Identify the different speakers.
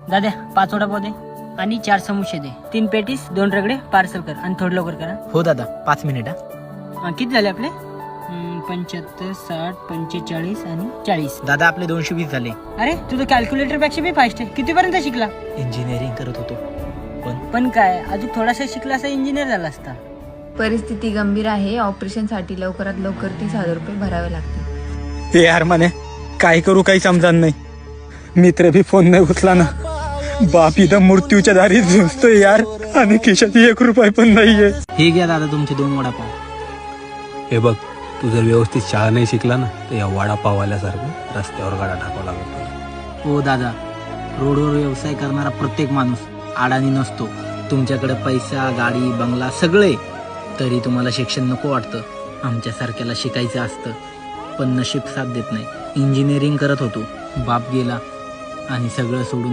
Speaker 1: दादा 5 वडापाव दे आणि 4 समोसे दे, 3 पेटीस, 2 रगडे पार्सल कर आणि थोडं लवकर करा.
Speaker 2: हो दादा, 5 मिनिट.
Speaker 1: किती झाले आपले? 75, 60, 45 आणि 40.
Speaker 2: दादा आपले 220 झाले.
Speaker 1: अरे तुझं कॅल्क्युलेटर पेक्षा बी फास्ट आहे. कितीपर्यंत शिकला?
Speaker 2: इंजिनिअरिंग करत होतो.
Speaker 1: पण काय, अजून थोडासा शिकला असता इंजिनियर झाला असता.
Speaker 3: परिस्थिती गंभीर आहे. ऑपरेशनसाठी लवकरात लवकर 30,000 रुपये भरावे लागतील.
Speaker 4: हे यार म्हणे काय करू काही समजत नाही. मित्र भी फोन नाही उचला ना. बाप इथं मृत्यूच्या दारी झुंजतोय यार, आणि खिशात 1 रुपया पण नाहीये.
Speaker 2: हे घ्या दादा तुमचे 2 वडापाव.
Speaker 5: हे बघ, तू जर व्यवस्थित शाळा नाही शिकला ना तर या वडापाववाल्यासारखं रस्त्यावर गाडा टाकावा लागतो.
Speaker 2: हो दादा, रोडवर व्यवसाय करणारा प्रत्येक माणूस अडाणी नसतो. तुमच्याकडे पैसा, गाडी, बंगला सगळे, तरी तुम्हाला शिक्षण नको वाटतं. आमच्यासारख्याला शिकायचं असतं पण नशीब साथ देत नाही. इंजिनिअरिंग करत होतो, बाप गेला आणि सगळं सोडून